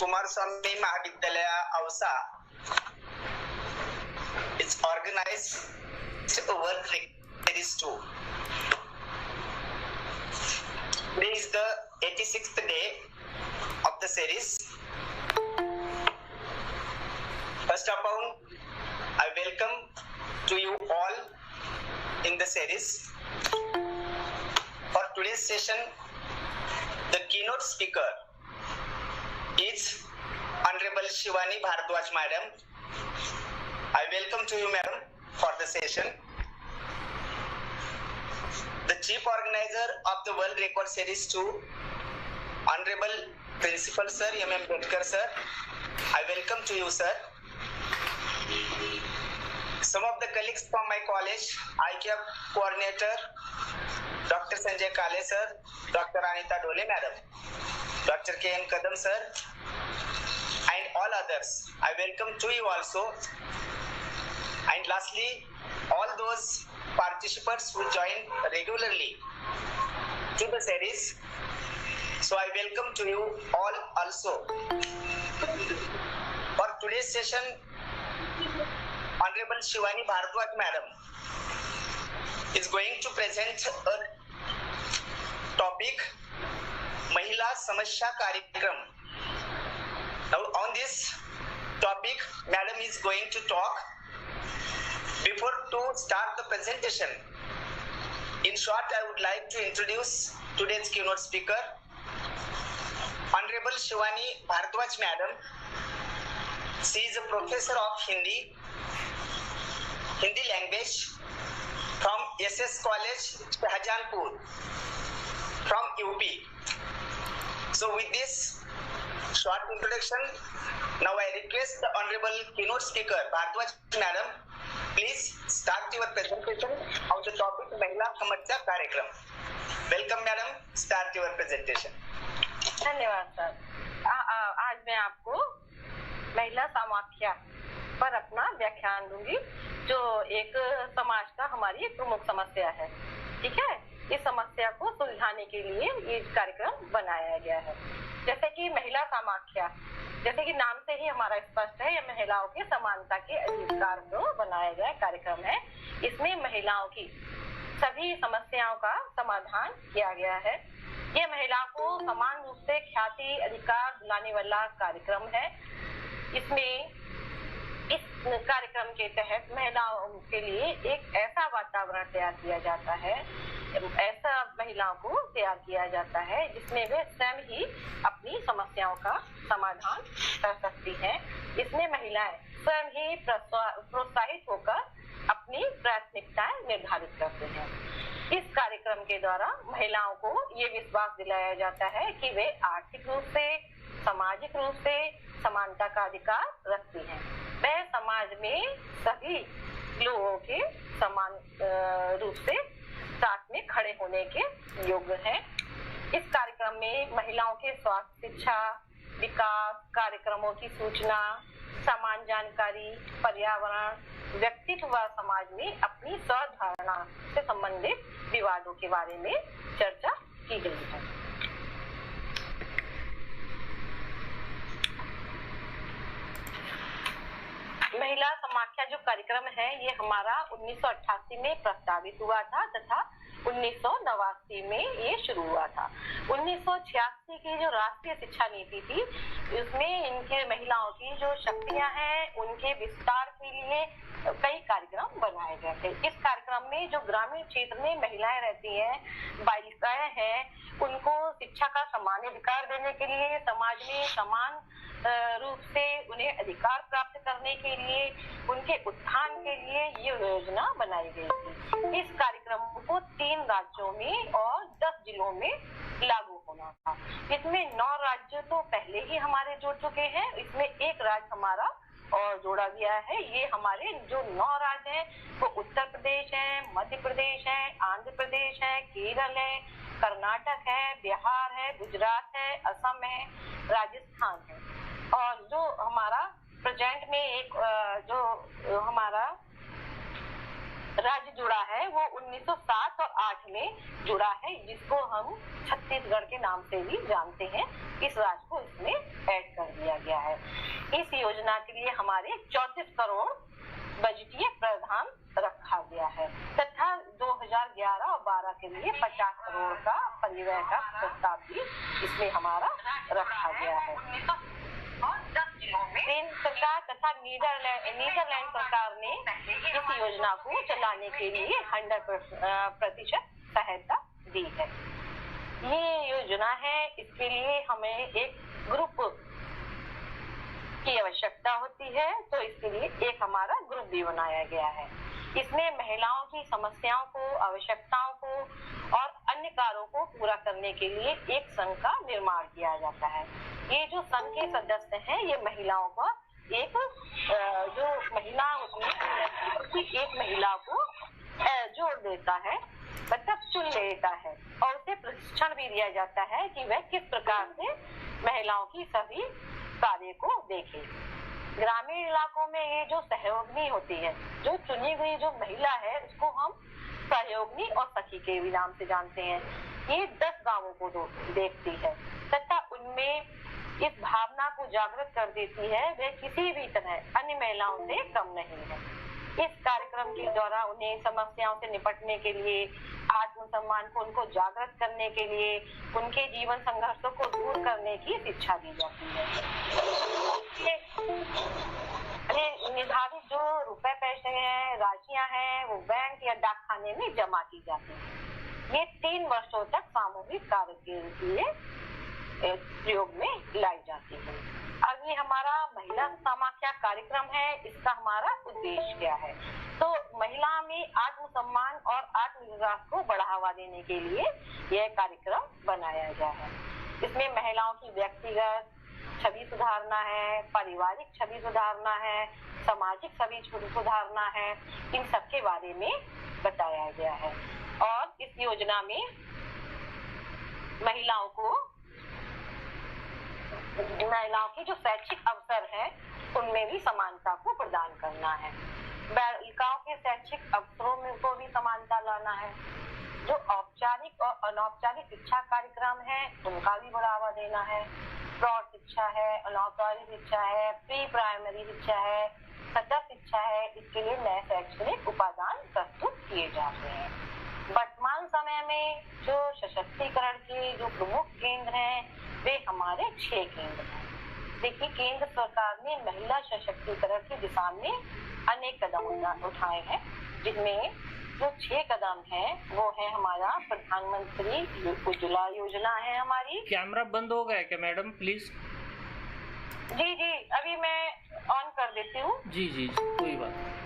Kumaraswamy Mahavidyalaya Ausa is organized work series 2. Today is the 86th day of the series. First of all, I welcome to you all in the series. For today's session, the keynote speaker is Honorable Shivani Bhardwaj Madam. I welcome to you, Madam, for the session. The Chief Organizer of the World Record Series 2, Honorable Principal Sir, M.M. Bedkar Sir. I welcome to you, sir. Some of the colleagues from my college, ICAP Coordinator, Dr. Sanjay Kale Sir, Dr. Anita Dole Madam, Dr. K.N. Kadam Sir, and all others. I welcome to you also. And lastly, all those participants who join regularly to the series. So I welcome to you all also. For today's session, Honorable Shivani Bhardwaj Madam is going to present a topic, Mahila Samasya Karyakram. Now on this topic, Madam is going to talk. Before to start the presentation, in short, I would like to introduce today's keynote speaker, Honorable Shivani Bhardwaj Madam. She is a professor of Hindi language from SS College, Shahjahanpur, from UP. So with this short introduction, now I request the Honorable keynote speaker, Bhardwaj Madam, please start your presentation on the topic महिला समस्या कार्यक्रम. Welcome madam, start your presentation. धन्यवाद sir. आज मैं आपको महिला समाख्या पर अपना व्याख्यान दूंगी, जो एक समाज का हमारी एक प्रमुख समस्या है. ठीक है, इस समस्या को सुलझाने के लिए ये कार्यक्रम बनाया गया है. जैसे कि महिला समाख्या, जैसे कि नाम से ही हमारा स्पष्ट है, यह महिलाओं के समानता के अधिकार को बनाया गया कार्यक्रम है. इसमें महिलाओं की सभी समस्याओं का समाधान किया गया है. यह महिलाओं को समान रूप से ख्याति अधिकार दिलाने वाला कार्यक्रम है. इसमें इस कार्यक्रम के तहत महिलाओं के लिए एक ऐसा वातावरण तैयार किया जाता है, ऐसा महिलाओं को तैयार किया जाता है जिसमें वे स्वयं ही अपनी समस्याओं का समाधान कर सकती हैं. इसमें महिलाएं स्वयं ही प्रोत्साहित होकर अपनी प्राथमिकताएं निर्धारित करते हैं. इस कार्यक्रम के द्वारा महिलाओं को ये विश्वास दिलाया जाता है कि वे आर्थिक रूप से, सामाजिक रूप से समानता का अधिकार रखती हैं. वह समाज में सभी लोगों के समान रूप से साथ में खड़े होने के योग्य हैं. इस कार्यक्रम में महिलाओं के स्वास्थ्य, शिक्षा, विकास, कार्यक्रमों की सूचना, समान जानकारी, पर्यावरण, व्यक्तित्व व समाज में अपनी स्वधारणा से संबंधित विवादों के बारे में चर्चा की गई है. महिला समाख्या जो कार्यक्रम है, ये हमारा 1988 में प्रस्तावित हुआ था तथा 1989 में ये शुरू हुआ था. 1986 की जो राष्ट्रीय शिक्षा नीति थी, उसमें इनके महिलाओं की जो शक्तियां हैं उनके विस्तार के लिए कई कार्यक्रम बनाए गए थे. इस कार्यक्रम में जो ग्रामीण क्षेत्र में महिलाएं रहती हैं, बालिकाएं हैं, उनको शिक्षा का समान अधिकार देने के लिए, समाज में समान रूप से उन्हें अधिकार प्राप्त करने के लिए, उनके उत्थान के लिए ये योजना बनाई गई थी. इस कार्यक्रम को 3 राज्यों में और 10 जिलों में लागू होना था. इसमें 9 राज्य तो पहले ही हमारे जुड़ चुके हैं, इसमें एक राज्य हमारा और जोड़ा गया है. ये हमारे जो 9 राज्य हैं वो उत्तर प्रदेश है, मध्य प्रदेश है, आंध्र प्रदेश है, केरल है, कर्नाटक है, बिहार है, गुजरात है, असम है, राजस्थान है. और जो हमारा प्रेजेंट में एक जो हमारा राज्य जुड़ा है वो 1907 और 8 में जुड़ा है, जिसको हम छत्तीसगढ़ के नाम से भी जानते हैं। इस राज्य को इसमें ऐड कर दिया गया है। इस योजना के लिए हमारे 34 करोड़ बजटीय प्रावधान रखा गया है तथा 2011 और 12 के लिए 50 करोड़ का परिव्यय का प्रस्ताव भी इसमें हमारा रखा गया है। केंद्र सरकार तथा नीदरलैंड सरकार ने इस योजना को चलाने के लिए 100% सहायता दी है। ये योजना है, इसके लिए हमें एक ग्रुप की आवश्यकता होती है, तो इसके लिए एक हमारा ग्रुप भी बनाया गया है। इसमें महिलाओं की समस्याओं को, आवश्यकताओं को और अन्य कार्यों को पूरा करने के लिए एक संघ का निर्माण किया जाता है। ये जो संघ के सदस्य हैं, ये महिलाओं का एक जो महिला होती है, एक महिला को जोड़ देता है, मतलब चुन लेता है और उसे प्रशिक्षण भी दिया जाता है कि वह किस प्रकार से महिलाओं की सभी कार्य को देखे। ग्रामीण इलाकों में ये जो सहयोगिनी होती है, जो चुनी हुई जो महिला है, उसको हम सहयोगिनी और सखी के भी नाम से जानते हैं। ये 10 गांवों को देखती है तथा उनमें इस भावना को जागृत कर देती है, वह किसी भी तरह अन्य महिलाओं से कम नहीं है। इस कार्यक्रम के द्वारा उन्हें समस्याओं से निपटने के लिए, आत्मसम्मान को उनको जागृत करने के लिए, उनके जीवन संघर्षों को दूर करने की शिक्षा दी जाती है। निर्धारित जो रुपए पैसे हैं, राशियां हैं, वो बैंक या डाकखाने में जमा की जाती है। ये 3 वर्षों तक सामूहिक कार्य के लिए प्रयोग में लाई जाती है। अब ये हमारा महिला समाख्या कार्यक्रम है, इसका हमारा उद्देश्य क्या है? तो महिला में आत्मसम्मान और आत्मविश्वास को बढ़ावा देने के लिए यह कार्यक्रम बनाया गया है। इसमें महिलाओं की व्यक्तिगत छवि सुधारना है, पारिवारिक छवि सुधारना है, सामाजिक छवि सुधारना है, इन सब के बारे में बताया गया है। और इस योजना में महिलाओं की जो शैक्षिक अवसर है, उनमें भी समानता को प्रदान करना है। बालिकाओं के शैक्षिक अवसरों में को भी समानता लाना है। जो औपचारिक और अनौपचारिक शिक्षा कार्यक्रम है, उनका भी बढ़ावा देना है। प्रौढ़ शिक्षा है, अनौपचारिक शिक्षा है, प्री प्राइमरी शिक्षा है, सतत शिक्षा है, इसके लिए नए शैक्षणिक उपादान प्रस्तुत किए जाते हैं। वर्तमान समय में जो सशक्तिकरण के जो प्रमुख केंद्र हैं, वे हमारे 6 केंद्र हैं। देखिए, केंद्र सरकार ने महिला सशक्तिकरण की दिशा में अनेक कदम उठाए हैं, जिनमें जो 6 कदम हैं वो है हमारा प्रधानमंत्री उज्ज्वला योजना है हमारी। कैमरा बंद हो गया क्या मैडम, प्लीज? जी, अभी मैं ऑन कर देती हूँ। जी, कोई बात नहीं।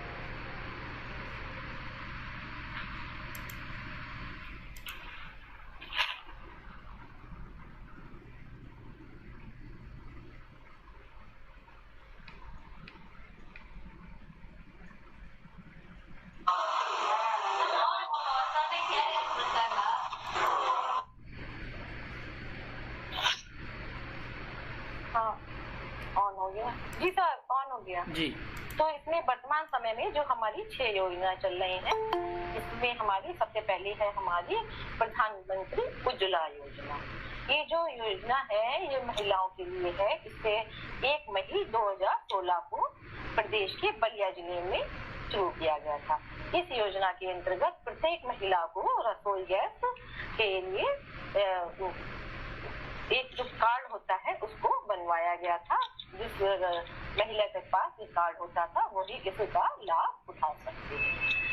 जी सर, ऑन हो गया जी। तो इसमें वर्तमान समय में जो हमारी 6 योजना चल रही हैं, इसमें हमारी सबसे पहले है हमारी प्रधानमंत्री उज्ज्वला योजना। ये जो योजना है, ये महिलाओं के लिए है। इससे 1 मई 2016 को प्रदेश के बलिया जिले में शुरू किया गया था। इस योजना के अंतर्गत प्रत्येक महिला को रसोई गैस के लिए एक जो कार्ड होता है उसको बनवाया गया था। जिस महिला के पास ये कार्ड होता था, वही इसका लाभ उठा सकती है।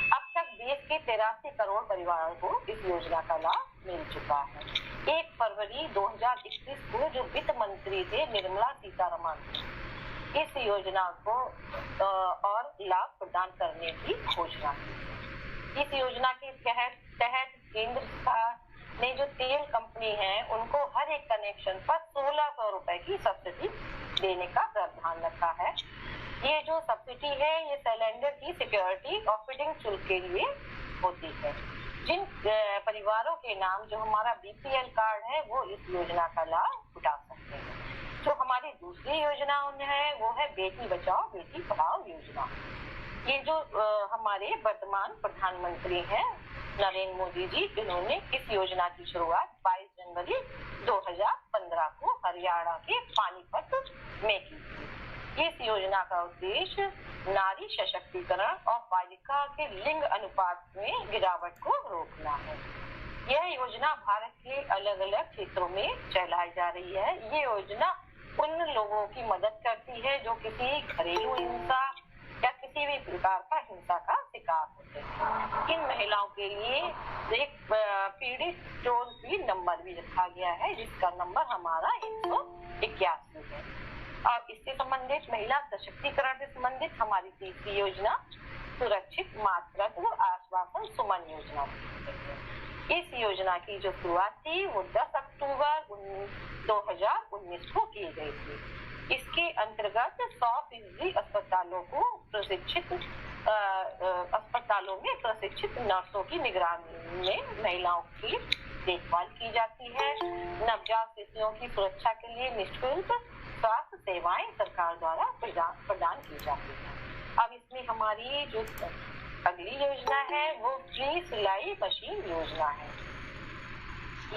अब तक देश के 83 करोड़ परिवारों को इस योजना का लाभ मिल चुका है। 1 फरवरी 2021 को जो वित्त मंत्री थे निर्मला सीतारमण, इस योजना को और लाभ प्रदान करने की घोषणा की। इस योजना के तहत केंद्र सरकार ने जो तेल कंपनी है, उनको हर एक कनेक्शन पर 1600 रुपए की सब्सिडी देने का प्रावधान रखा है। ये जो सब्सिडी है, ये सिलेंडर की सिक्योरिटी और फिटिंग शुल्क के लिए होती है। जिन परिवारों के नाम जो हमारा बीपीएल कार्ड है, वो इस योजना का लाभ उठा सकते हैं। जो हमारी दूसरी योजना है, वो है बेटी बचाओ बेटी पढ़ाओ योजना। ये जो हमारे वर्तमान प्रधानमंत्री हैं नरेंद्र मोदी जी, इन्होंने इस योजना की शुरुआत 22 जनवरी 2015 को हरियाणा के पानीपत में की थी। इस योजना का उद्देश्य नारी सशक्तिकरण और बालिका के लिंग अनुपात में गिरावट को रोकना है। यह योजना भारत के अलग अलग क्षेत्रों में चलाई जा रही है। ये योजना उन लोगों की मदद करती है जो किसी घरेलू हिंसा या किसी भी प्रकार का हिंसा का शिकार होते हैं। इन महिलाओं के लिए एक पीड़ित टोल फ्री नंबर भी रखा गया है, जिसका नंबर हमारा 181 है। और इससे संबंधित महिला सशक्तिकरण से संबंधित हमारी तीसरी योजना सुरक्षित मातृत्व आश्वासन सुमन योजना। इस योजना की जो शुरुआत थी वो 10 अक्टूबर 2019 को की गई थी। इसके अंतर्गत 100% अस्पतालों में प्रशिक्षित नर्सों की निगरानी में महिलाओं की देखभाल की जाती है। नवजात शिशुओं की सुरक्षा के लिए निःशुल्क स्वास्थ्य सेवाएं सरकार द्वारा प्रदान की जाती है। अब इसमें हमारी जो अगली योजना है वो फ्री सिलाई मशीन योजना है।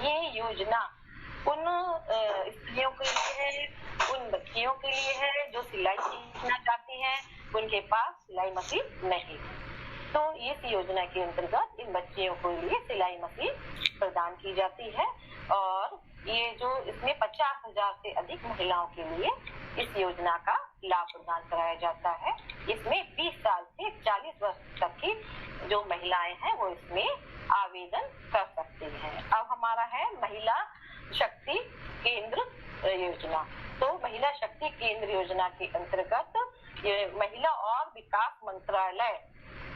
ये योजना उन स्त्रियों के लिए है, उन बच्चियों के लिए है जो सिलाई सीखना चाहती हैं, उनके पास सिलाई मशीन नहीं है। तो इस योजना के अंतर्गत इन बच्चियों के लिए सिलाई मशीन प्रदान की जाती है और ये जो इसमें 50,000 से अधिक महिलाओं के लिए इस योजना का लाभ प्रदान कराया जाता है। इसमें 20 साल से 40 वर्ष तक की जो महिलाएं हैं वो इसमें आवेदन कर सकती हैं। अब हमारा है महिला शक्ति केंद्र योजना। तो महिला शक्ति केंद्र योजना के अंतर्गत ये महिला और विकास मंत्रालय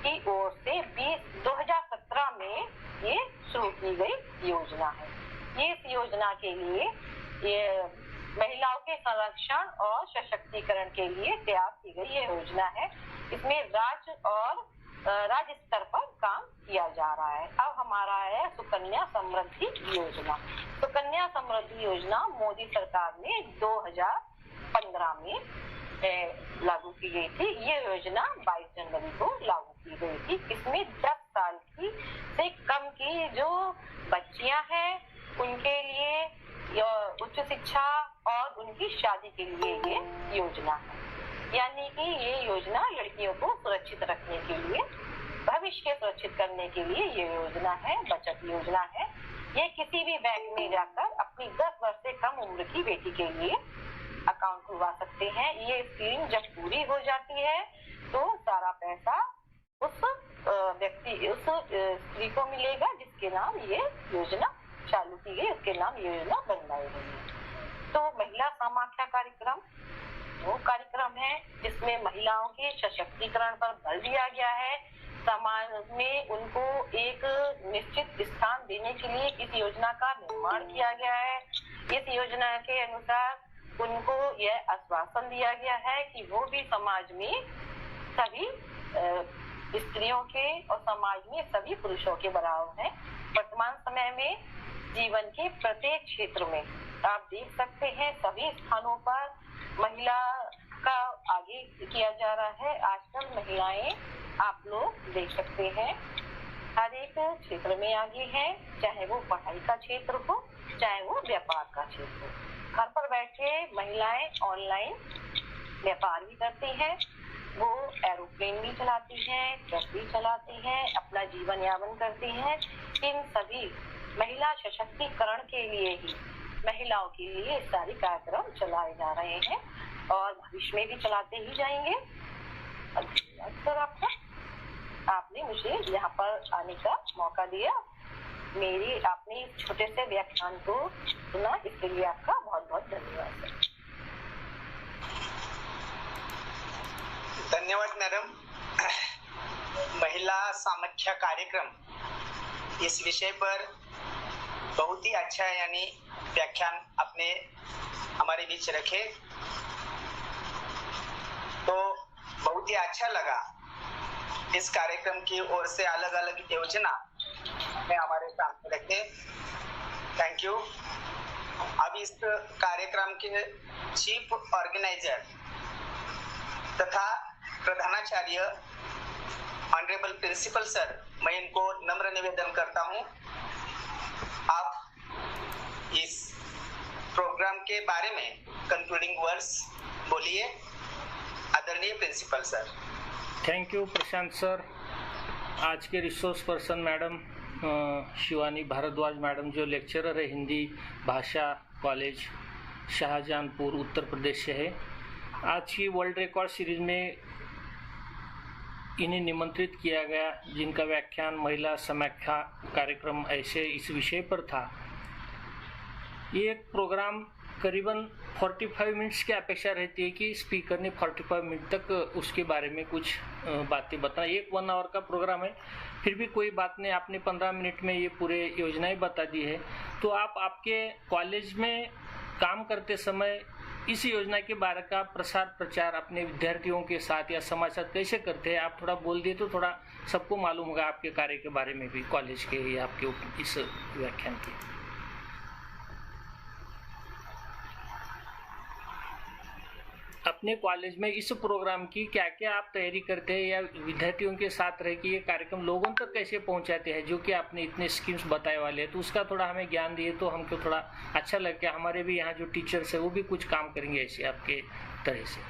की ओर से 2017 में ये शुरू की गई योजना है। इस योजना के लिए ये महिलाओं के संरक्षण और सशक्तिकरण के लिए तैयार की गई ये योजना है। इसमें राज्य स्तर पर काम किया जा रहा है। अब हमारा है सुकन्या समृद्धि योजना। सुकन्या समृद्धि योजना मोदी सरकार ने 2015 में लागू की गई थी। ये योजना 22 जनवरी को लागू की गई थी। इसमें 10 साल की से कम की जो बच्चियां हैं उनके लिए उच्च शिक्षा और उनकी शादी के लिए ये योजना है। यानी कि ये योजना लड़कियों को सुरक्षित रखने के लिए, भविष्य सुरक्षित करने के लिए ये योजना है, बचत योजना है। ये किसी भी बैंक में जाकर अपनी 10 वर्ष से कम उम्र की बेटी के लिए अकाउंट खुलवा सकते हैं। ये स्कीम जब पूरी हो जाती है तो सारा पैसा उस स्त्री को मिलेगा जिसके नाम ये योजना चालू की गई, उसके नाम ये योजना बनवाई गई है। तो महिला समाख्या कार्यक्रम वो कार्यक्रम है जिसमें महिलाओं के सशक्तिकरण पर बल दिया गया है। समाज में उनको एक निश्चित स्थान देने के लिए इस योजना का निर्माण किया गया है। इस योजना के अनुसार उनको यह आश्वासन दिया गया है कि वो भी समाज में सभी स्त्रियों के और समाज में सभी पुरुषों के बराबर हैं। वर्तमान समय में जीवन के प्रत्येक क्षेत्र में आप देख सकते हैं सभी स्थानों पर महिला का आगे किया जा रहा है। आजकल महिलाएं आप लोग देख सकते हैं हर एक क्षेत्र में आगे हैं, चाहे वो पढ़ाई का क्षेत्र हो, चाहे वो व्यापार का क्षेत्र हो। घर पर बैठे महिलाएं ऑनलाइन व्यापार भी करती हैं, वो एरोप्लेन भी चलाती हैं, ट्रक भी चलाती हैं, अपना जीवन यापन करती हैं। इन सभी महिला सशक्तिकरण के लिए ही महिलाओं के लिए सारे कार्यक्रम चलाए जा रहे हैं और भविष्य में भी चलाते ही जाएंगे। सर आपने मुझे यहाँ पर आने का मौका दिया, आपने इस छोटे से व्याख्यान को सुना, इसके लिए आपका बहुत बहुत धन्यवाद सर। धन्यवाद मैडम। महिला सामख्या कार्यक्रम इस विषय पर बहुत ही अच्छा यानी व्याख्यान आपने हमारे बीच रखे, तो बहुत ही अच्छा लगा। इस कार्यक्रम की ओर से अलग अलग योजना में हमारे सामने रखे। Thank you. अब इस कार्यक्रम के चीफ ऑर्गेनाइजर तथा प्रधानाचार्य ऑनरेबल प्रिंसिपल सर, मैं इनको नम्र निवेदन करता हूं, आप इस प्रोग्राम के बारे में कंक्लूडिंग वर्ड्स बोलिए। आदरणीय principal sir. Thank you Prashant sir. आज के resource person madam Shivani Bhardwaj madam, जो लेक्चरर है हिंदी भाषा कॉलेज शाहजहांपुर उत्तर प्रदेश से है। आज की वर्ल्ड रिकॉर्ड सीरीज में इन्हें निमंत्रित किया गया, जिनका व्याख्यान महिला समाख्या कार्यक्रम ऐसे इस विषय पर था। ये एक प्रोग्राम करीबन 45 मिनट्स की अपेक्षा रहती है कि स्पीकर ने 45 मिनट तक उसके बारे में कुछ बातें बताएं। 1 आवर का प्रोग्राम है, फिर भी कोई बात नहीं, आपने 15 मिनट में ये पूरे योजनाएं बता दी है। तो आप आपके कॉलेज में काम करते समय इस योजना के बारे का प्रसार प्रचार अपने विद्यार्थियों के साथ या समाज साथ कैसे करते हैं, आप थोड़ा बोल दिए तो थोड़ा सबको मालूम होगा आपके कार्य के बारे में भी, कॉलेज के या आपके इस व्याख्यान के। अपने कॉलेज में इस प्रोग्राम की क्या क्या आप तैयारी करते हैं या विद्यार्थियों के साथ रह के ये कार्यक्रम लोगों तक कैसे पहुंचाते हैं, जो कि आपने इतने स्कीम्स बताए वाले हैं, तो उसका थोड़ा हमें ज्ञान दिए तो हमको थोड़ा अच्छा लगे। हमारे भी यहाँ जो टीचर्स है वो भी कुछ काम करेंगे ऐसे आपके तरह से।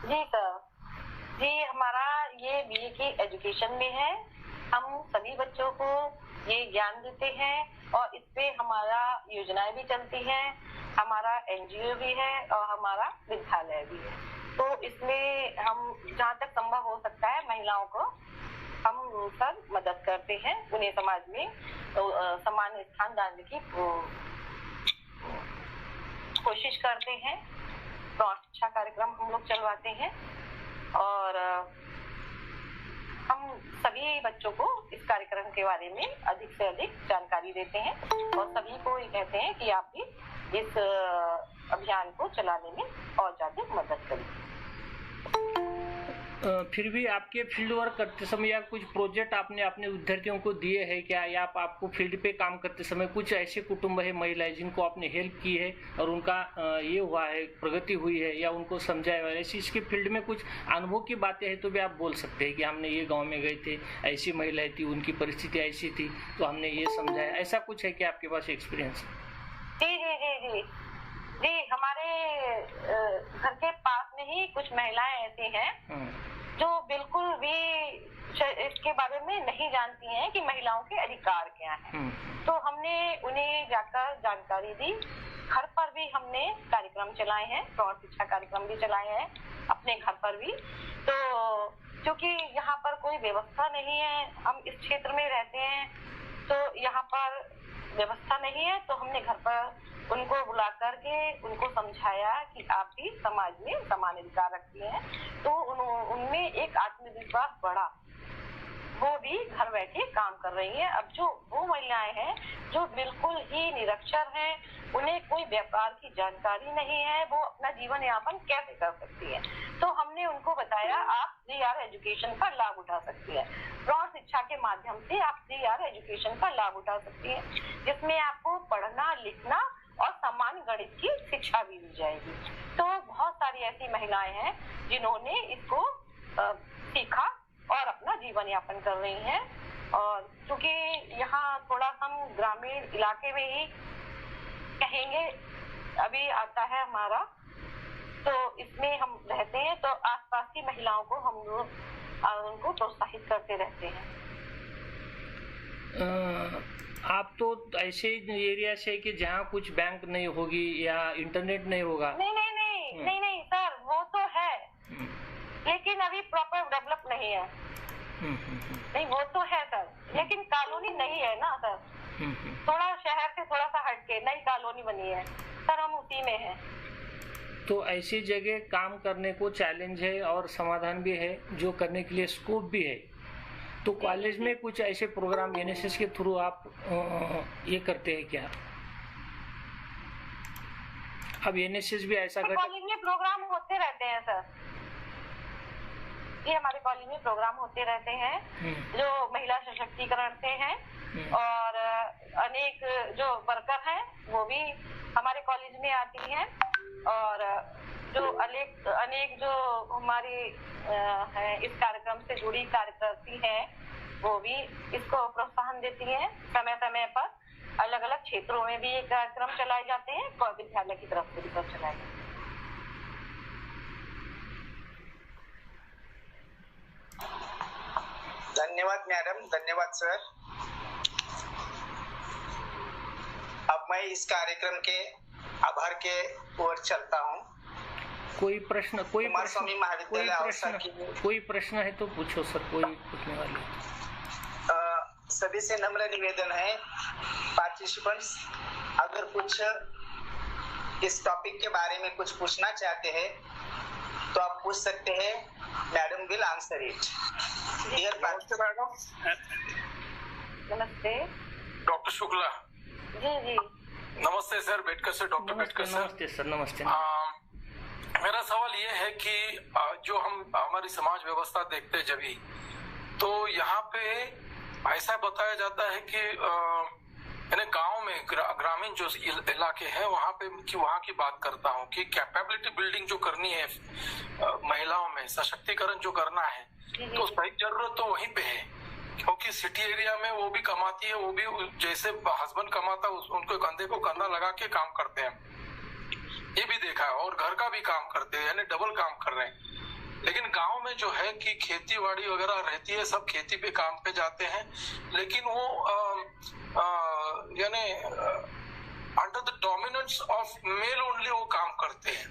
जी सर, जी हमारा ये बीए की एजुकेशन में है। हम सभी बच्चों को ये ज्ञान देते हैं और इस पे हमारा योजनाएं भी चलती हैं, हमारा एनजीओ भी है और हमारा विद्यालय भी है। तो इसमें हम जहाँ तक संभव हो सकता है महिलाओं को हम सब मदद करते हैं, उन्हें समाज में समान स्थान डालने की कोशिश करते हैं। शिक्षा कार्यक्रम हम लोग चलवाते हैं और हम सभी बच्चों को इस कार्यक्रम के बारे में अधिक से अधिक जानकारी देते हैं और सभी को ये कहते हैं कि आप भी इस अभियान को चलाने में और ज्यादा मदद करें। फिर भी आपके फील्ड वर्क करते समय या कुछ प्रोजेक्ट आपने अपने विद्यार्थियों को दिए हैं क्या, या आपको फील्ड पे काम करते समय कुछ ऐसे कुटुंब है महिलाएं जिनको आपने हेल्प की है और उनका ये हुआ है, प्रगति हुई है या उनको समझाया हुआ है, ऐसी इसके फील्ड में कुछ अनुभव की बातें हैं तो भी आप बोल सकते हैं कि हमने ये गाँव में गए थे, ऐसी महिलाएं थी, उनकी परिस्थिति ऐसी थी तो हमने ये समझाया, ऐसा कुछ है क्या आपके पास एक्सपीरियंस? जी जी जी जी जी हमारे घर के पास में ही कुछ महिलाएं ऐसी हैं जो बिल्कुल भी इसके बारे में नहीं जानती हैं कि महिलाओं के अधिकार क्या हैं। तो हमने उन्हें जाकर जानकारी दी। घर पर भी हमने कार्यक्रम चलाए हैं, प्रौढ़ शिक्षा कार्यक्रम भी चलाए हैं अपने घर पर भी। तो क्योंकि यहाँ पर कोई व्यवस्था नहीं है, हम इस क्षेत्र में रहते हैं तो यहाँ पर व्यवस्था नहीं है, तो हमने घर पर उनको बुला करके उनको समझाया कि आप भी समाज में समान अधिकार रखती हैं। तो उनमें एक आत्मविश्वास बढ़ा, वो भी घर बैठे काम कर रही हैं। अब जो वो महिलाएं हैं जो बिल्कुल ही निरक्षर हैं, उन्हें कोई व्यापार की जानकारी नहीं है, वो अपना जीवन यापन कैसे कर सकती है, तो हमने उनको बताया आप 3R एजुकेशन का लाभ उठा सकती है। प्रौढ़ शिक्षा के माध्यम से आप 3R एजुकेशन का लाभ उठा सकती है, जिसमें आपको पढ़ना लिखना और समान गणित की शिक्षा भी दी जाएगी। तो बहुत सारी ऐसी महिलाएं हैं जिन्होंने इसको सीखा और अपना जीवन यापन कर रही हैं। और क्योंकि यहाँ थोड़ा हम ग्रामीण इलाके में ही कहेंगे अभी आता है हमारा, तो इसमें हम रहते हैं, तो आसपास की महिलाओं को हम लोग उनको प्रोत्साहित करते रहते हैं। आप तो ऐसे एरिया से कि जहाँ कुछ बैंक नहीं होगी या इंटरनेट नहीं होगा? नहीं नहीं नहीं नहीं नहीं सर, वो तो है लेकिन अभी प्रॉपर डेवलप नहीं है। नहीं वो तो है सर, लेकिन कॉलोनी नहीं है ना सर, थोड़ा शहर से थोड़ा सा हटके नई कॉलोनी बनी है सर, हम उसी में हैं। तो ऐसी जगह काम करने को चैलेंज है और समाधान भी है, जो करने के लिए स्कोप भी है। तो कॉलेज में कुछ ऐसे प्रोग्राम एनएसएस के थ्रू आप ये करते हैं क्या? अब एनएसएस भी ऐसा कॉलेज में प्रोग्राम होते रहते हैं सर, ये हमारे कॉलेज में प्रोग्राम होते रहते हैं जो महिला सशक्तिकरण से हैं, और अनेक जो वर्कर हैं वो भी हमारे कॉलेज में आती हैं और जो अनेक जो हमारी है इस कार्यक्रम से जुड़ी कार्यकर्ती हैं, वो भी इसको प्रोत्साहन देती हैं। समय समय पर अलग अलग क्षेत्रों में भी ये कार्यक्रम चलाए जाते हैं, विद्यालय की तरफ से भी सब चलाए जाते हैं। धन्यवाद मैडम, धन्यवाद सर। अब मैं इस कार्यक्रम के आभार के ओर चलता हूँ। कोई प्रश्न महाविद्यालय कोई प्रश्न है तो पूछो सर, कोई पूछने वाले। सभी से नम्र निवेदन है, पार्टिसिपेंट्स अगर कुछ इस टॉपिक के बारे में कुछ पूछना चाहते हैं तो आप पूछ सकते हैं। Madam will answer it. नमस्ते मैडम। नमस्ते डॉक्टर शुक्ला। जी। नमस्ते sir, Betkar sir, doctor Betkar sir. नमस्ते सर। नमस्ते। मेरा सवाल ये है कि जो हम हमारी समाज व्यवस्था देखते हैं जभी, तो यहाँ पे ऐसा बताया जाता है कि गांव में ग्रामीण जो इलाके हैं वहाँ पे वहाँ की बात करता हूँ कि कैपेबिलिटी बिल्डिंग जो करनी है महिलाओं में, सशक्तिकरण जो करना है, तो सही जरूरत तो वहीं पे है, क्योंकि सिटी एरिया में वो भी कमाती है, वो भी जैसे हस्बैंड कमाता है उनको कंधे को कंधा लगा के काम करते हैं, ये भी देखा है, और घर का भी काम करते हैं, यानी डबल काम कर रहे हैं। लेकिन गांव में जो है कि खेती बाड़ी वगैरह रहती है, सब खेती पे काम पे जाते हैं, लेकिन वो यानी under the dominance of male only वो काम करते हैं।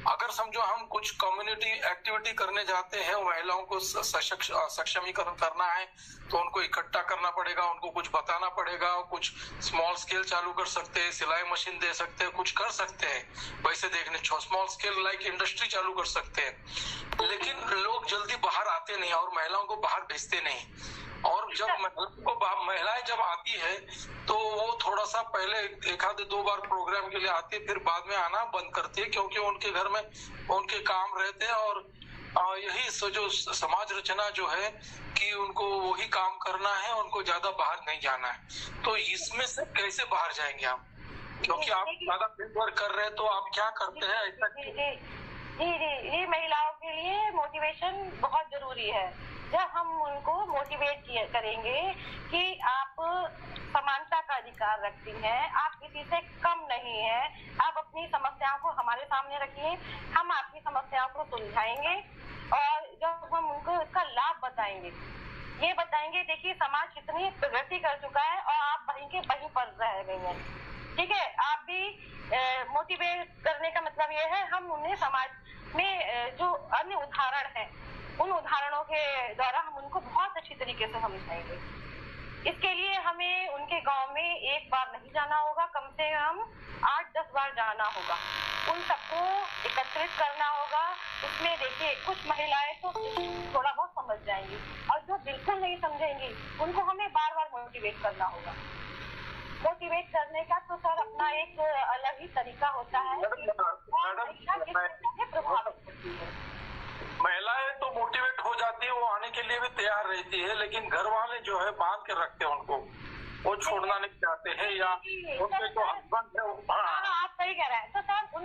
अगर समझो हम कुछ कम्युनिटी एक्टिविटी करने जाते हैं, महिलाओं को सक्षमीकरण करना है, तो उनको इकट्ठा करना पड़ेगा, उनको कुछ बताना पड़ेगा, कुछ स्मॉल स्केल चालू कर सकते हैं, सिलाई मशीन दे सकते हैं, कुछ कर सकते हैं, वैसे देखने स्मॉल स्केल लाइक इंडस्ट्री चालू कर सकते हैं। लेकिन लोग जल्दी बाहर आते नहीं और महिलाओं को बाहर भेजते नहीं। और जब महिलाएं जब आती है तो वो थोड़ा सा पहले एक आधे 2 बार प्रोग्राम के लिए आती है, फिर बाद में आना बंद करती है, क्योंकि उनके घर में उनके काम रहते हैं। और यही जो समाज रचना जो है कि उनको वही काम करना है, उनको ज्यादा बाहर नहीं जाना है। तो इसमें से कैसे बाहर जाएंगे आप, क्योंकि आप ज्यादा फील्ड वर्क कर रहे हैं, तो आप क्या करते हैं ऐसा? जी, ये महिलाओं के लिए मोटिवेशन बहुत जरूरी है। जब हम उनको मोटिवेट करेंगे कि आप समानता का अधिकार रखती हैं, आप किसी से कम नहीं है, आप अपनी समस्याओं को हमारे सामने रखिए, हम आपकी समस्याओं को सुलझाएंगे। और जब हम उनको इसका लाभ बताएंगे, ये बताएंगे देखिए समाज कितनी प्रगति कर चुका है और आप वहीं के वहीं पर रह गई हैं, ठीक है। आप भी मोटिवेट करने का मतलब ये है, हम उन्हें समाज में जो अन्य उदाहरण हैं, उन उदाहरणों के द्वारा हम उनको बहुत अच्छी तरीके से समझाएंगे। इसके लिए हमें उनके गांव में एक बार नहीं जाना होगा, कम से कम 8-10 बार जाना होगा, उन सबको एकत्रित करना होगा। उसमें देखिए कुछ महिलाएं तो थोड़ा बहुत समझ जाएंगी और जो बिल्कुल नहीं समझेंगी उनको हमें बार बार मोटिवेट करना होगा। मोटिवेट करने का तो सर अपना एक अलग ही तरीका होता है। प्रभावित होती है महिलाएं तो मोटिवेट हो जाती है, वो आने के लिए भी तैयार रहती है, लेकिन घर वाले जो है बांध के रखते हैं उनको, वो छोड़ना नहीं चाहते हैं, या उनके जो हस्बैंड है। हाँ, आप सही कह रहे हैं। तो सर उन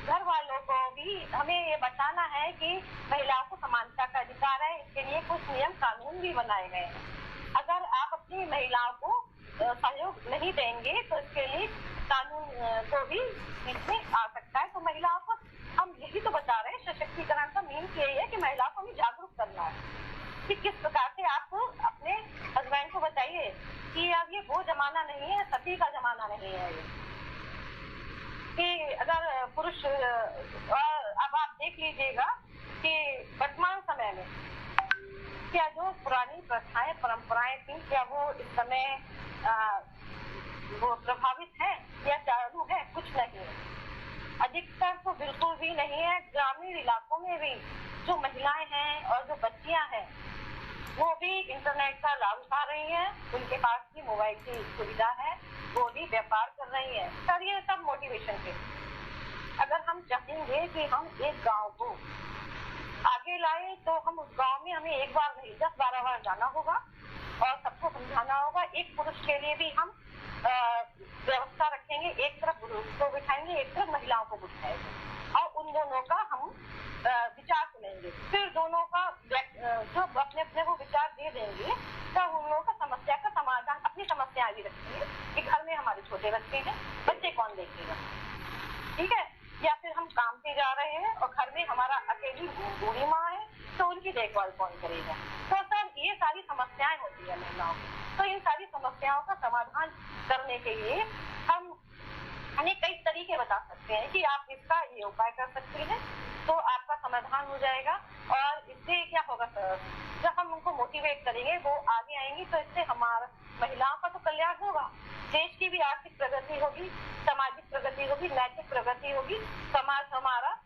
घर वालों को भी हमें ये बताना है कि महिलाओं को समानता का अधिकार है, इसके लिए कुछ नियम कानून भी बनाए गए हैं। अगर आप अपनी महिलाओं को सहयोग नहीं देंगे तो इसके लिए कानून को भी बीच में आ सकता है। तो महिलाओं को हम यही तो बता रहे हैं, सशक्तिकरण का मीन यही है कि महिलाओं को हमें जागरूक करना है कि किस प्रकार से आप अपने हस्बैंड को बताइए कि अब ये वो जमाना नहीं है, सती का जमाना नहीं है ये, कि अगर पुरुष अब आप देख लीजिएगा कि वर्तमान समय में क्या जो पुरानी प्रथाएं परंपराएं थी, क्या वो इस समय वो प्रभावित है या चालू है? कुछ नहीं है, अधिकतर तो बिल्कुल भी नहीं है। ग्रामीण इलाकों में भी जो महिलाएं हैं और जो बच्चियां हैं वो भी इंटरनेट का लाभ उठा रही हैं, उनके पास भी मोबाइल की सुविधा है, वो भी व्यापार कर रही हैं। सर ये सब मोटिवेशन के, अगर हम चाहेंगे कि हम एक गांव को आगे लाए तो हम उस गांव में हमें एक बार नहीं 10-12 बार जाना होगा और सबको समझाना होगा। एक पुरुष के लिए भी हम व्यवस्था रखेंगे, एक तरफ पुरुष को बिठाएंगे, एक तरफ महिलाओं को बिठाएंगे और उन दोनों का हम विचार सुनेंगे, फिर दोनों का जो अपने अपने को विचार दे देंगे, तब उन लोगों का समस्या का समाधान, अपनी समस्या भी रखेंगे कि घर में हमारे छोटे बच्चे हैं, बच्चे कौन देखेगा, ठीक है, या फिर हम काम पे जा रहे हैं और घर में हमारा अकेली बूढ़ी माँ है तो उनकी देखभाल कौन करेगा। तो सर ये सारी समस्याएं होती है महिलाओं की, तो इन सारी समस्याओं का समाधान करने के लिए हम अनेक कई तरीके बता सकते हैं कि आप इसका ये उपाय कर सकते हैं तो आपका समाधान हो जाएगा। और इससे क्या होगा सर, जब हम उनको मोटिवेट करेंगे वो आगे आएंगी तो इससे हमारा महिलाओं का तो कल्याण होगा, देश की भी आर्थिक प्रगति होगी, सामाजिक प्रगति होगी, नैतिक प्रगति होगी, समाज हमारा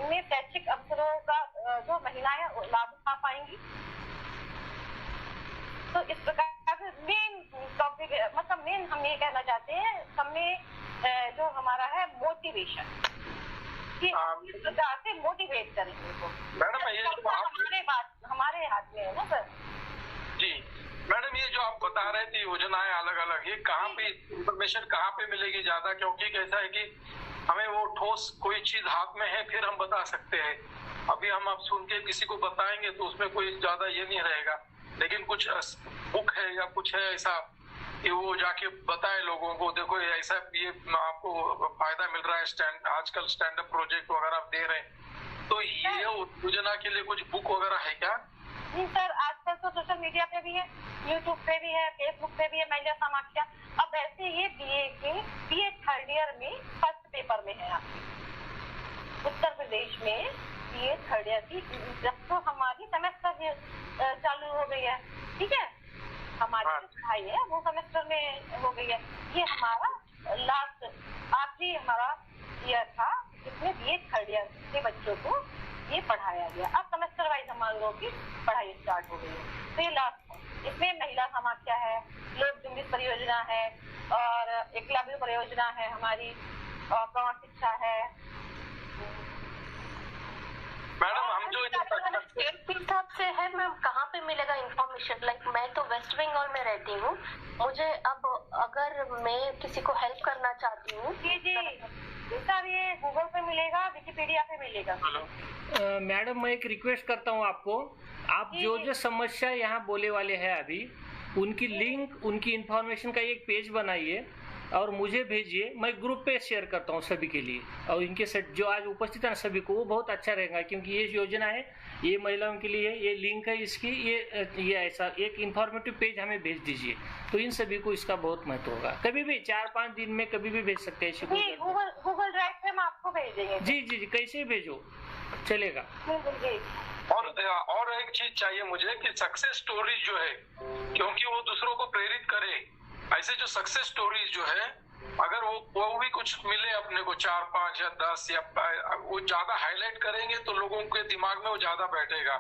में शैक्षिक अवसरों का जो महिलाएं लाभ उठा पाएंगी। तो इस प्रकार से मेन टॉपिक मतलब मेन हम ये कहना चाहते हैं सब में जो हमारा है मोटिवेशन, कि हम इस प्रकार से मोटिवेट करेंगे उनको। मैडम ये जो हमारे हाथ में है ना सर। जी मैडम, ये जो आप बता रहे थे योजनाएं अलग अलग, ये कहाँ पे इंफॉर्मेशन कहाँ पे मिलेगी ज्यादा, क्योंकि कैसा है कि हमें वो ठोस कोई चीज हाथ में है फिर हम बता सकते हैं। अभी हम आप सुन के किसी को बताएंगे तो उसमें कोई ज्यादा ये नहीं रहेगा, लेकिन कुछ बुक है या कुछ है ऐसा कि वो जाके बताए लोगों को, देखो ऐसा ये आपको फायदा मिल रहा है, आजकल स्टैंड अप प्रोजेक्ट वगैरह आप दे रहे हैं, तो ये योजना के लिए कुछ बुक वगैरह है क्या? जी सर, आजकल तो सोशल मीडिया पे भी है, यूट्यूब पे भी है, फेसबुक पे भी है महिला समाख्या। अब ऐसे ये बीए थर्ड ईयर में फर्स्ट पेपर में है आपके उत्तर प्रदेश में बीए थर्ड ईयर की, जब तो हमारी सेमेस्टर चालू हो गई है, ठीक है, हमारी जो पढ़ाई है वो सेमेस्टर में हो गई है। ये हमारा लास्ट आखिरी हमारा ईयर था जिसमें बीए थर्ड ईयर के बच्चों को ये पढ़ाया गया। अब सेमेस्टर वाइज हमारे लोगों की पढ़ाई स्टार्ट हो गई है, तो ये लास्ट इसमें महिला समाख्या है, लोक जुम्बिश परियोजना है और एकलव्य परियोजना है हमारी, और प्रौढ़ शिक्षा है। मैडम हम जो हिसाब से है मैम, कहाँ पे मिलेगा इन्फॉर्मेशन? लाइक मैं तो वेस्ट बंगाल में रहती हूँ, मुझे अब अगर मैं किसी को हेल्प करना चाहती हूँ। जी जी सर, ये गूगल पे मिलेगा, विकिपीडिया पे मिलेगा। मैडम मैं एक रिक्वेस्ट करता हूँ आपको, आप जो समस्या यहाँ बोले वाले हैं अभी उनकी लिंक, उनकी इंफॉर्मेशन का एक पेज बनाइए और मुझे भेजिए, मैं ग्रुप पे शेयर करता हूँ सभी के लिए, और इनके साथ जो आज उपस्थित है सभी को, वो बहुत अच्छा रहेगा क्योंकि ये योजना है, ये महिलाओं के लिए, ये लिंक है इसकी, ये ऐसा एक इंफॉर्मेटिव पेज हमें भेज दीजिए तो इन सभी को इसका बहुत महत्व होगा। कभी भी 4-5 दिन में कभी भी भेज सकते हैं। गूगल ड्राइव पे हम आपको भेज देंगे। जी जी जी, कैसे भेजो चलेगा। और एक चीज चाहिए मुझे कि सक्सेस स्टोरीज जो है, क्योंकि वो दूसरों को प्रेरित करे, ऐसे जो सक्सेस स्टोरीज जो है अगर वो भी कुछ मिले अपने को 4, 5 या 10 या वो ज्यादा हाईलाइट करेंगे तो लोगों के दिमाग में वो ज्यादा बैठेगा।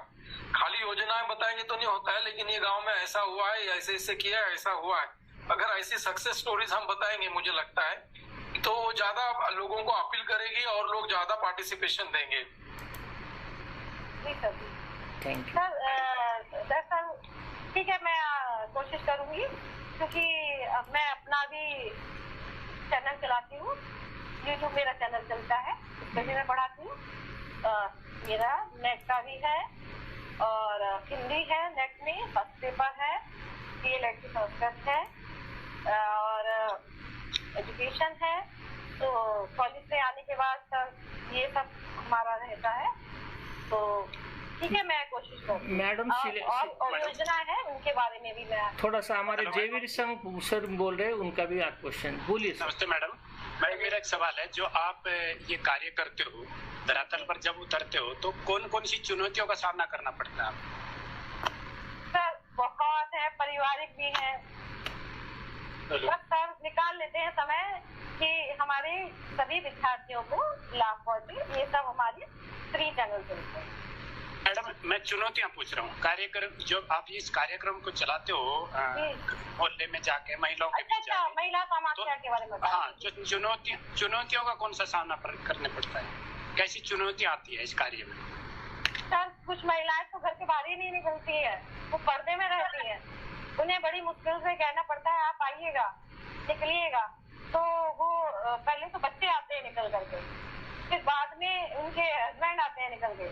खाली योजनाएं बताएंगे तो नहीं होता है, लेकिन ये गांव में ऐसा हुआ है, ऐसे ऐसे किया है, ऐसा हुआ है, अगर ऐसी सक्सेस स्टोरीज हम बताएंगे मुझे लगता है तो ज्यादा लोगों को अपील करेगी और लोग ज्यादा पार्टिसिपेशन देंगे। Thank you sir. ठीक है, मैं कोशिश करूंगी क्योंकि अब मैं अपना भी चैनल चलाती हूँ, यूट्यूब मेरा चैनल चलता है, उसमें भी मैं पढ़ाती हूँ। मेरा नेट का भी है और हिंदी है, नेट में फर्स्ट पेपर है, डीएलएड की संस्कृत है और एजुकेशन है। तो कॉलेज से आने के बाद सर ये सब हमारा रहता है, तो ठीक है मैं कोशिश करूँगी। मैडम और योजना है उनके बारे में भी मैं थोड़ा सा, हमारे जयवीर संघ सर बोल रहे हैं, उनका भी आप क्वेश्चन बोलिए। नमस्ते मैडम, मेरा एक सवाल है, जो आप ये कार्य करते हो धरातल पर जब उतरते हो तो कौन कौन सी चुनौतियों का सामना करना पड़ता है? सर बहुत है, पारिवारिक भी है, बस सर निकाल लेते हैं समय कि हमारे सभी विद्यार्थियों को लाभ पहुंचे, ये सब हमारे फ्री चैनल चलते हैं। मैडम मैं चुनौतियां पूछ रहा हूँ, कार्यक्रम जो आप इस कार्यक्रम को चलाते हो मोहल्ले में जाके महिलाओं के बीच जाके, महिला समाख्या के बारे में हाँ, जो चुनौतियों का कौन सा सामना करने पड़ता है, कैसी चुनौतियां आती है इस कार्य में? सर कुछ महिलाएं तो घर के बाहर ही नहीं निकलती है, वो पर्दे में रहती है, उन्हें बड़ी मुश्किल से कहना पड़ता है आप आइएगा, निकलिएगा, तो वो पहले तो बच्चे आते हैं निकल करके, फिर बाद में उनके हस्बैंड आते हैं निकल के,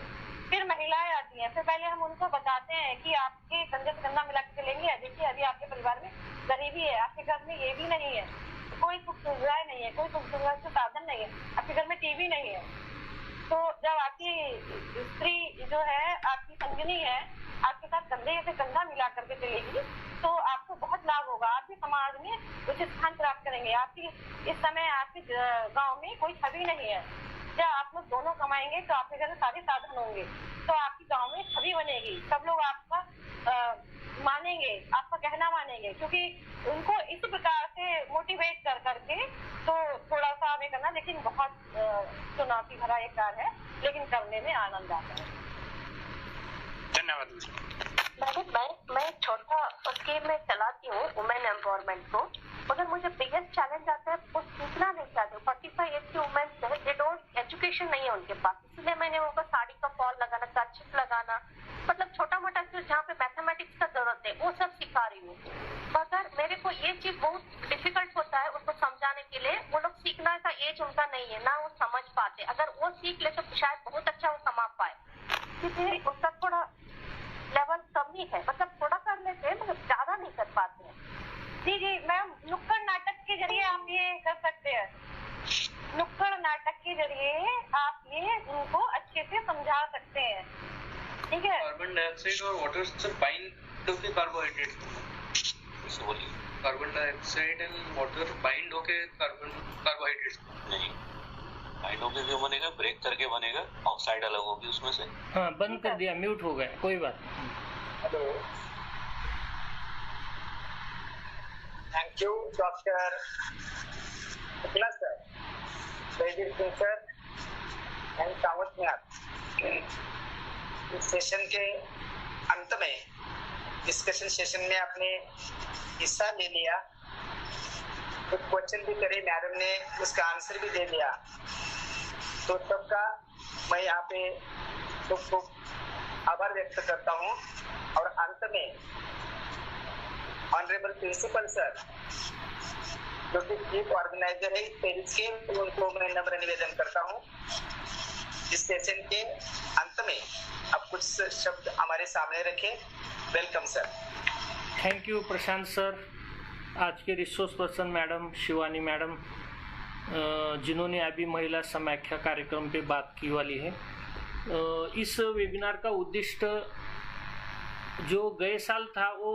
फिर महिलाएं आती हैं, फिर पहले हम उनको बताते हैं कि आपके कंधे से कंधा मिला के चलेंगे, देखिए अभी आपके परिवार में गरीबी है, आपके घर में ये भी नहीं है, कोई सुख सुविधाएं नहीं है, कोई सुख सुविधा का साधन नहीं है, आपके घर में टीवी नहीं है। तो जब आपकी स्त्री जो है, आपकी संगिनी है, आपके साथ कंधे से कंधा मिला करके चलेगी तो आपको बहुत लाभ होगा, आप भी समाज में उचित स्थान प्राप्त करेंगे। आपकी इस समय आपके गांव में कोई छवि नहीं है, जब आप लोग दोनों कमाएंगे तो आपके घर में सारे साधन होंगे, तो आपकी गांव में छवि बनेगी, सब लोग आपका मानेंगे, आपका कहना मानेंगे, क्योंकि उनको इसी प्रकार से मोटिवेट कर करके तो थोड़ा सा हमें करना, लेकिन बहुत चुनौती भरा एक कार्य है, लेकिन करने में आनंद आता है। धन्यवाद। मैं छोटा स्कीम में चलाती हूँ वुमेन एम्पावरमेंट को, मगर मुझे बिगेस्ट चैलेंज आता है वो सीखना नहीं चाहते। 45 एज की वुमेन्स है, दे डोंट एजुकेशन नहीं है उनके पास, इसलिए मैंने उनको साड़ी का फॉल लगाना, कर्चिफ लगाना, मतलब छोटा मोटा चीज जहाँ पे मैथमेटिक्स का जरूरत है वो सब सिखा रही हूँ। मगर मेरे को ये चीज बहुत डिफिकल्ट होता है उनको समझाने के लिए, वो लोग सीखना का एज उनका नहीं है ना, वो समझ पाते। अगर वो सीख ले तो शायद बहुत अच्छा वो समझ पाए, क्योंकि उसका थोड़ा लेवल कमी है, मतलब थोड़ा कर लेते हैं मगर ज्यादा नहीं कर पाते हैं। जी जी मैम, नुक्कड़ नाटक के जरिए आप ये कर सकते हैं, नुक्कड़ नाटक के जरिए आप ये उनको अच्छे से समझा सकते हैं, ठीक है। कार्बन डाइऑक्साइड और वाटर से बाइंड होके कार्बोहाइड्रेट्स, इसको बोलिए carbon dioxide and water bind होके कार्बोहाइड्रेट्स नहीं बाइंड होके क्यों बनेगा, ब्रेक करके बनेगा, ऑक्साइड अलग होगी उसमें से। हाँ बंद कर दिया, म्यूट हो गया, कोई बात नहीं। Hello, thank you doctor Shukla sir, Jaideep Singh sir and Kawat Nath. इस सेशन के अंत में, डिस्कशन सेशन में आपने हिस्सा ले लिया, कुछ क्वेश्चन भी करे, मैडम ने उसका आंसर भी दे दिया, तो सबका मैं यहाँ पे खूब आभार व्यक्त करता हूँ। और अंत में ऑनरेबल प्रिंसिपल सर जो कि चीफ ऑर्गेनाइजर है इस पेरिस के, उनको मैं नम्र निवेदन करता हूँ इस सेशन के अंत में अब कुछ शब्द हमारे सामने रखें। Welcome sir. Thank you Prashant sir. आज के resource person madam Shivani madam, जिन्होंने अभी महिला समाख्या कार्यक्रम पे बात की वाली है। इस वेबिनार का उद्देश्य जो गए साल था वो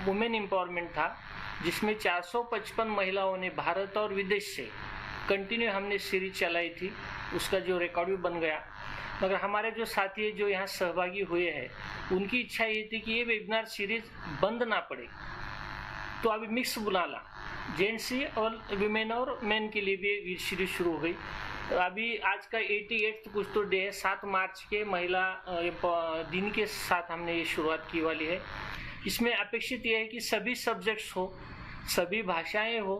वुमेन एम्पावरमेंट था, जिसमें 455 महिलाओं ने भारत और विदेश से कंटिन्यू हमने सीरीज चलाई थी, उसका जो रिकॉर्ड भी बन गया। मगर हमारे जो साथी जो यहाँ सहभागी हुए हैं उनकी इच्छा ये थी कि ये वेबिनार सीरीज बंद ना पड़े, तो अभी मिक्स बुलाना, जेंट्स और विमेन और मेन के लिए भी सीरीज शुरू हो गई। तो अभी आज का 88 कुछ तो डे है, 7 मार्च के महिला दिन के साथ हमने ये शुरुआत की वाली है। इसमें अपेक्षित यह है कि सभी सब्जेक्ट्स हो, सभी भाषाएं हो,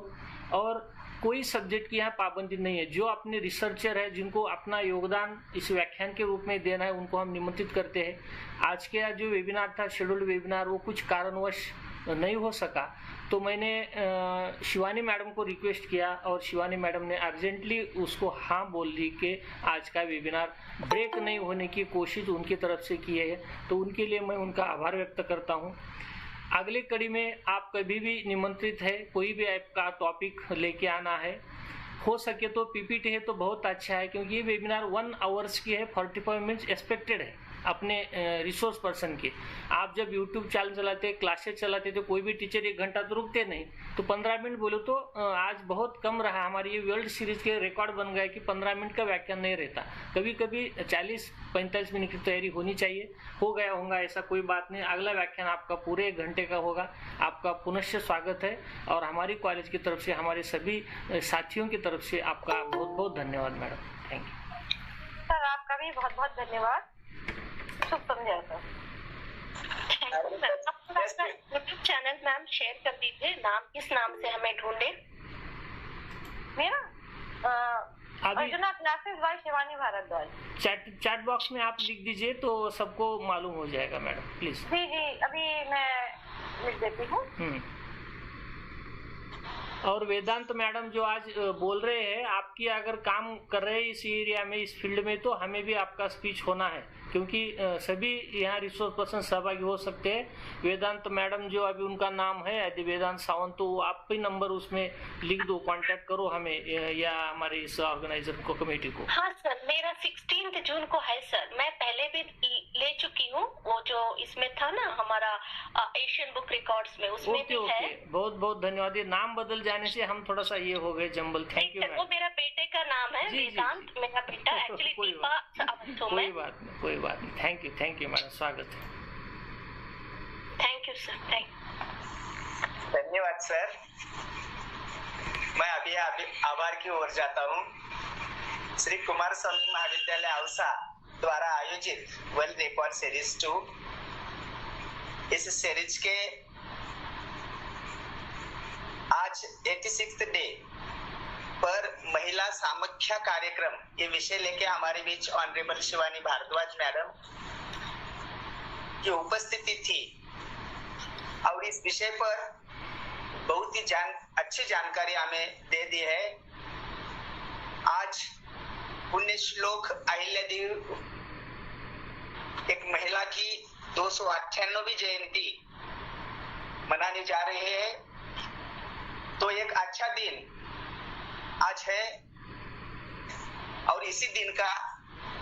और कोई सब्जेक्ट की यहाँ पाबंदी नहीं है। जो अपने रिसर्चर है, जिनको अपना योगदान इस व्याख्यान के रूप में देना है, उनको हम निमंत्रित करते हैं। आज के जो वेबिनार था, शेड्यूल्ड वेबिनार, वो कुछ कारणवश नहीं हो सका, तो मैंने शिवानी मैडम को रिक्वेस्ट किया और शिवानी मैडम ने अर्जेंटली उसको हाँ बोल दी कि आज का वेबिनार ब्रेक नहीं होने की कोशिश उनकी तरफ से की है, तो उनके लिए मैं उनका आभार व्यक्त करता हूँ। अगली कड़ी में आप कभी भी निमंत्रित है, कोई भी आपका टॉपिक लेके आना है, हो सके तो पीपीटी है तो बहुत अच्छा है, क्योंकि ये वेबिनार 1 आवर्स की है, 45 मिनट्स एक्सपेक्टेड है अपने रिसोर्स पर्सन के। आप जब यूट्यूब चैनल चलाते, क्लासेस चलाते, तो कोई भी टीचर 1 घंटा तो रुकते नहीं, तो 15 मिनट बोलो तो आज बहुत कम रहा। हमारी ये वर्ल्ड सीरीज के रिकॉर्ड बन गया कि 15 मिनट का व्याख्यान नहीं रहता, कभी कभी 40-45 मिनट की तैयारी होनी चाहिए। हो गया होगा ऐसा कोई बात नहीं, अगला व्याख्यान आपका पूरे 1 घंटे का होगा। आपका पुनश्च स्वागत है, और हमारी कॉलेज की तरफ से, हमारे सभी साथियों की तरफ से आपका बहुत बहुत धन्यवाद मैडम। थैंक यू सर, आपका भी बहुत बहुत धन्यवाद। शुभ संध्या sir. YouTube channel ma'am share कर दीजिए, नाम किस नाम से हमें ढूंढे। मेरा Arjuna classes by Shivani Bhardwaj. Chat box में आप लिख दीजिए तो सबको मालूम हो जाएगा मैडम, प्लीज। जी जी, अभी मैं लिख देती हूँ। और वेदांत मैडम जो आज बोल रहे हैं, आपकी अगर काम कर रहे हैं इस एरिया में, इस फील्ड में, तो हमें भी आपका स्पीच होना है, क्योंकि सभी यहाँ रिसोर्स पर्सन सहभागी हो सकते हैं। वेदांत मैडम जो अभी उनका नाम है यदि वेदांत सावंत, तो आप भी नंबर उसमें लिख दो, कांटेक्ट करो हमें या हमारे इस ऑर्गेनाइजर को, कमेटी को। हाँ सर, मेरा 16 जून को है सर। मैं पहले भी ले चुकी हूँ, वो जो इसमें था ना हमारा एशियन बुक रिकॉर्ड्स में, उसमें भी है। बहुत बहुत धन्यवाद। ये नाम बदल जाने से हम थोड़ा सा ये हो गए जंबल। Thank you. वो मेरा बेटे का नाम है वेदांत, मेरा बेटा एक्चुअली दीपा। कोई बात नहीं, थैंक यू मैडम, स्वागत है। थैंक यू सर, धन्यवाद सर। मैं अभी आभार की ओर जाता हूँ। श्री कुमार स्वामी महाविद्यालय औसा द्वारा आयोजित वर्ल्ड रिकॉर्ड सीरीज 2, इस सीरीज के आज 86th डे पर महिला सामख्या कार्यक्रम ये विषय लेके हमारे बीच ऑनरेबल शिवानी भारद्वाज मैडम की उपस्थिति थी और इस विषय पर बहुत ही अच्छी जानकारी हमें दे दी है। आज पुण्य श्लोक अहिल्यादेवी एक महिला की 298वीं जयंती मनाने जा रही है, तो एक अच्छा दिन आज है और इसी दिन का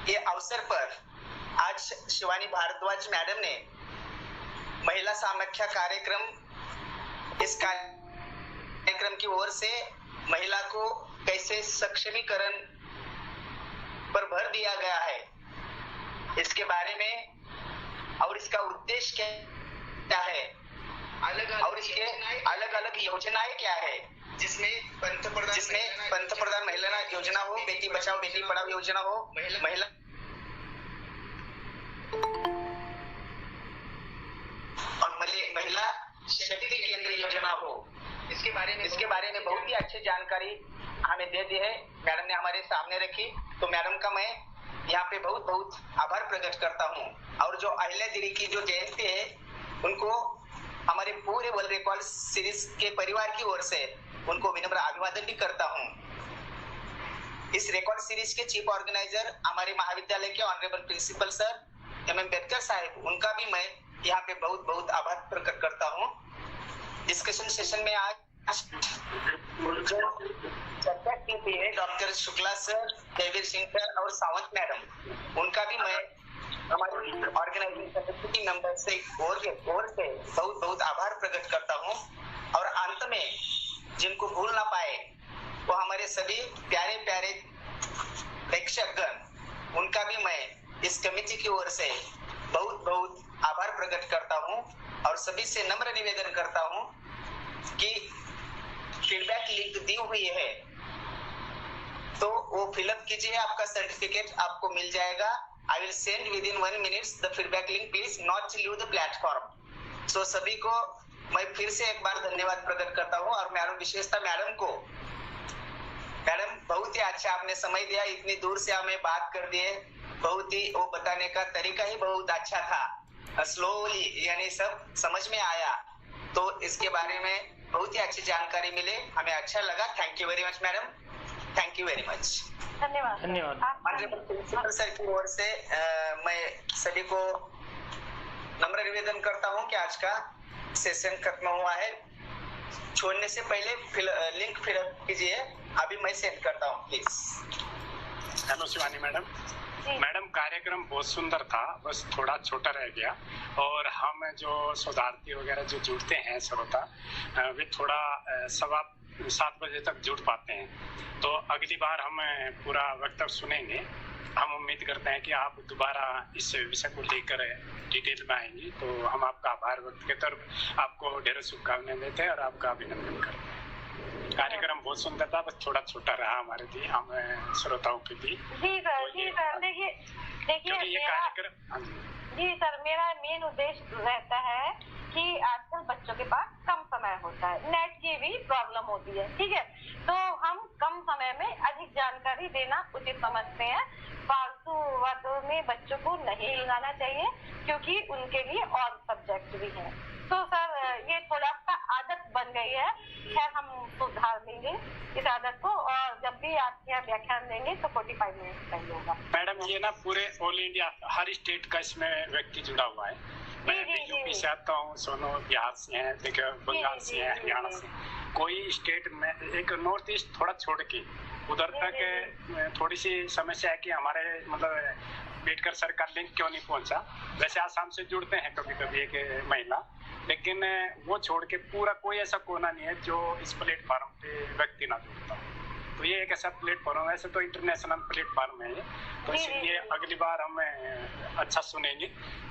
ये अवसर पर आज शिवानी भारद्वाज मैडम ने महिला सामख्या कार्यक्रम, इस कार्यक्रम की ओर से महिला को कैसे सक्षमीकरण पर भर दिया गया है इसके बारे में और इसका उद्देश्य क्या है और इसके अलग अलग योजनाएं क्या है, जिसमें पंतप्रधान महिला योजना हो, बेटी बचाओ बेटी पढ़ाओ योजना हो, महिला और महिला शक्ति केंद्र योजना हो, इसके बारे में बहुत ही अच्छी जानकारी हमें दे दी है, मैडम ने हमारे सामने रखी। तो मैडम का मैं यहाँ पे बहुत बहुत आभार प्रकट करता हूँ और जो अहिल्यादेवी की जो जयंती है उनको हमारे पूरे वर्ल्ड रिकॉर्ड सीरीज के परिवार की ओर से उनको विनम्र अभिवादन भी करता हूँ। इस रिकॉर्ड सीरीज के चीफ ऑर्गेनाइजर हमारे महाविद्यालय के honourable principal sir M Ambedkar sahab, उनका भी मैं यहाँ पे बहुत बहुत आभार प्रकट करता हूँ। डिस्कशन सेशन में आज चर्चा की थी doctor Shukla sir, Devir Singh sir और सावंत मैडम, उनका भी मैं हमारी ऑर्गेनाइजिंग कमेटी मेंबर से ओर से बहुत बहुत आभार प्रकट करता हूँ। और अंत में जिनको भूल ना पाए वो हमारे सभी प्यारे प्यारे प्रेक्षकगण, उनका भी मैं इस कमेटी की ओर से बहुत बहुत आभार प्रकट करता हूँ और सभी से नम्र निवेदन करता हूँ कि फीडबैक लिंक दी हुई है तो वो फिलअप कीजिए, आपका सर्टिफिकेट आपको मिल जाएगा। I will send within 1 minute the feedback link, please not leave the platform. So सभी को मैं फिर से एक बार धन्यवाद प्रकट करता हूँ और मैडम विशेषता मैडम को, मैडम बहुत ही अच्छा आपने समय दिया, इतनी दूर से हमें बात कर दिए, बहुत ही वो बताने का तरीका ही बहुत अच्छा था, स्लोली यानी सब समझ में आया, तो इसके बारे में बहुत ही अच्छी जानकारी मिले, हमें अच्छा लगा। Thank you very much madam, thank you very much. धन्यवाद। ऑनरेबल प्रिंसिपल सर की ओर से मैं सभी को नम्र निवेदन करता हूं कि आज का सेशन खत्म हुआ है, छोड़ने से पहले लिंक फिलअप कीजिए, अभी मैं सेंड करता हूं please. Hello Shivani madam. Madam कार्यक्रम बहुत सुंदर था, बस थोड़ा छोटा रह गया और हम जो शोधार्थी वगैरह जो जुड़ते हैं श्रोता, वे थोड़ा 7:15 बजे तक जुड़ पाते हैं, तो अगली बार हम पूरा वक्तव्य सुनेंगे। हम उम्मीद करते हैं कि आप दोबारा इस विषय को लेकर डिटेल में आएंगी, तो हम आपका आभार व्यक्त के तरफ आपको ढेर शुभकामनाएं देते हैं और आपका अभिनंदन करते हैं। कार्यक्रम बहुत सुंदर था, बस थोड़ा छोटा रहा हमारे लिए, हम श्रोताओं के लिए। जी सर, देखिए ये कार्यक्रम जी सर, मेरा मेन उद्देश्य रहता है कि आजकल बच्चों के पास कम समय होता है, नेट की भी प्रॉब्लम होती है, ठीक है, तो हम कम समय में अधिक जानकारी देना उचित समझते हैं। फालतू बातों में बच्चों को नहीं लगाना चाहिए क्योंकि उनके लिए और सब्जेक्ट भी हैं। तो सर ये थोड़ा सा आदत बन गई है, खैर हम सुधार देंगे इस आदत को, और जब भी आप यहाँ व्याख्यान देंगे तो 45 मिनट चाहिए होगा। मैडम ये ना पूरे ऑल इंडिया हर स्टेट का इसमें व्यक्ति जुड़ा हुआ है। मैं यूपी से आता हूँ, सोनू बिहार से है, देखिए बंगाल से है, हरियाणा से, कोई स्टेट में एक नॉर्थ ईस्ट थोड़ा छोड़ के उधर तक थोड़ी सी समस्या है कि हमारे मतलब अम्बेडकर सर का लिंक क्यों नहीं पहुंचा। वैसे आसाम से जुड़ते हैं कभी कभी एक महिला, लेकिन वो छोड़ के पूरा कोई ऐसा कोना नहीं है जो इस प्लेटफॉर्म पे व्यक्ति ना जुड़ता हो। तो ये एक ऐसा प्लेटफॉर्म है, ऐसे तो इंटरनेशनल प्लेटफॉर्म है ये, तो इसलिए अगली बार हम अच्छा सुनेंगे।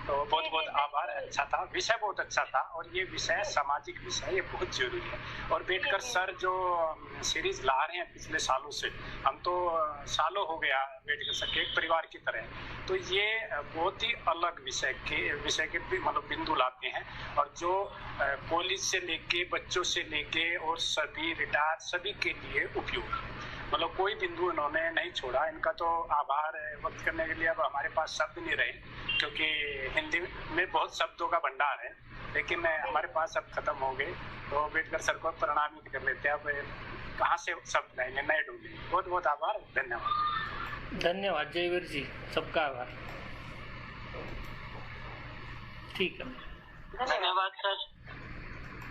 तो बहुत बहुत आभार, अच्छा था, विषय बहुत अच्छा था, और ये विषय सामाजिक विषय, ये बहुत जरूरी है। और अम्बेडकर सर जो सीरीज ला रहे हैं पिछले सालों से, हम तो सालों हो गया अम्बेडकर सर के एक परिवार की तरह, तो ये बहुत ही अलग विषय के मतलब बिंदु लाते हैं, और जो कॉलेज से लेके बच्चों से लेके और सभी रिटायर सभी के लिए उपयोगी, मतलब कोई बिंदु इन्होंने नहीं छोड़ा। इनका तो आभार व्यक्त करने के लिए अब हमारे पास शब्द नहीं रहे, क्योंकि हिंदी में बहुत शब्दों का भंडार है, लेकिन हमारे पास अब खत्म हो गए। तो अम्बेडकर सर को प्रणाम ही कर लेते हैं, अब कहाँ से शब्द लाएंगे, नए ढूंढेंगे। बहुत बहुत आभार, धन्यवाद। धन्यवाद जयवीर जी, सबका आभार। ठीक है, धन्यवाद सर।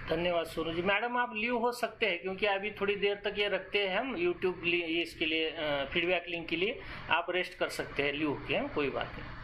धन्यवाद सोनू जी। मैडम आप लीव हो सकते हैं, क्योंकि अभी थोड़ी देर तक ये रखते हैं हम यूट्यूब ये इसके लिए फीडबैक लिंक के लिए, आप रेस्ट कर सकते हैं लीव के, कोई बात नहीं।